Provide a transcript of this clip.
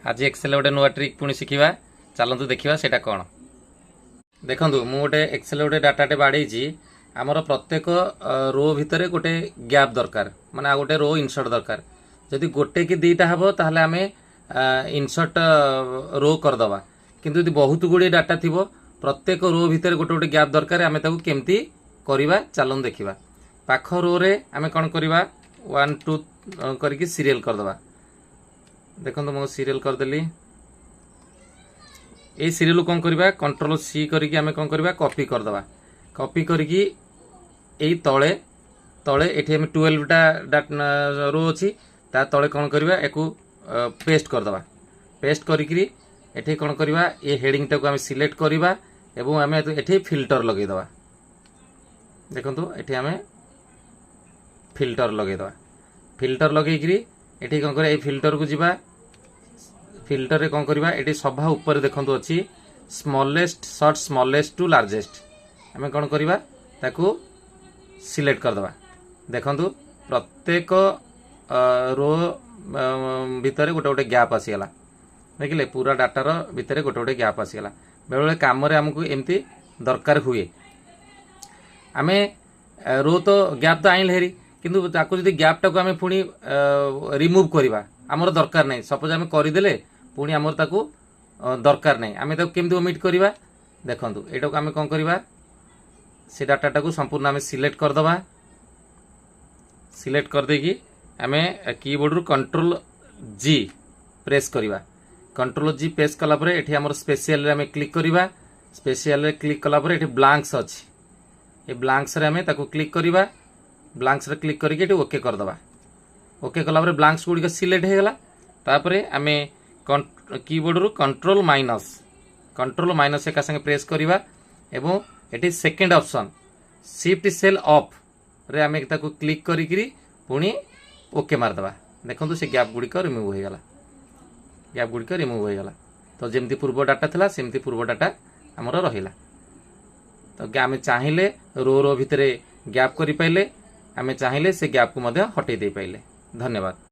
आज एक्सेल गोटे नुआ ट्रिक पुणी शिखा चलतु देखा से कौन देखु मु गोटे एक्सेल गोटे डाटाटे बाड़ी आमर प्रत्येक रो भितर गोटे गैप दरकार माने गोटे रो इनसर्ट दरकार जदि गोटे कि दुईटा हम ताहले आमे इनसर्ट रो करदे किंतु यदि बहुत गुड़े डाटा थी प्रत्येक रो भितर गोटे गोटे गैप दरकार आमे ताकू केमती करवा चलन देखा पाख रो रे आमे कौन करवा 1 2 करके सीरियल करदे देखो मु सीरियल करदेली ये सीरियल कौन करवा कंट्रोल सी करके आमे कौन करवा कॉपी करदे कॉपी करके यही तले तले ये 12टा रो अच्छी ता तले कौन करवा एको पेस्ट करदे पेस्ट करी एठी कौन करवा ये हेडिंग टाको आमे सिलेक्ट करवा एवं आमे एठी फिल्टर लगेदवा देखंतु एठी आमे फिल्टर लगेदवा फिल्टर लगेकरी एठी कौन करवा फिल्टर को जीवा फिल्टर रे कौन करवा एठी सभा ऊपर देखंतु अच्छी smallest short smallest to largest आमे कौन करवा ताकू सिलेक्ट करदवा देखंतु प्रत्येक रो भितर गोटे गोटे गैप आसीगला देखिले पूरा डाटार भितर गोटे गोटे गैप आसीगला बेले बेले काम आमको एमती दरकार हुए आमे रो तो गैप तो आइल हेरी किंतु ताकू जदि गैप टाको आमे पुणी रिमूव करवा आमर दरकार नहीं सपोज आमे करदेले पुणी आमर ताकू दरकार नहीं आमे ताकू केमती ओमिट करवा देखंतु एटाको आमे कोन करवा से डाटाटाकू संपूर्ण आमे सिलेक्ट करदबा सिलेक्ट कर देकी आमे कीबोर्ड रु कंट्रोल जी प्रेस करवा कंट्रोल जी प्रेस कला परे एठी हमर स्पेशल रे आमे क्लिक करवा स्पेशल रे क्लिक कला परे एठी ब्लैंक्स अछि ए ब्लैंक्स रे आमे ताकू क्लिक करवा ब्लैंक्स रे क्लिक करके एठी ओके कर दबा ओके कला परे ब्लैंक्स गुडी के सिलेक्ट हे गला तापरे आमे कीबोर्ड रु कंट्रोल माइनस एका संगे प्रेस करवा एवं एठी second option shift cell of रे आमे ताकू क्लिक करी पुणी ओके मारदबा देखंतु से गैप गुडी को रिमूव हो गला गैप गुडी को रिमूव हो गला तो जेमती पूर्व डाटा थिला सेमती पूर्व डाटा हमर रहिला तो आमे चाहिले रो रो भितरे गैप करि पाइले आमे चाहिले से गैप को मध्य हटै दे पाइले धन्यवाद।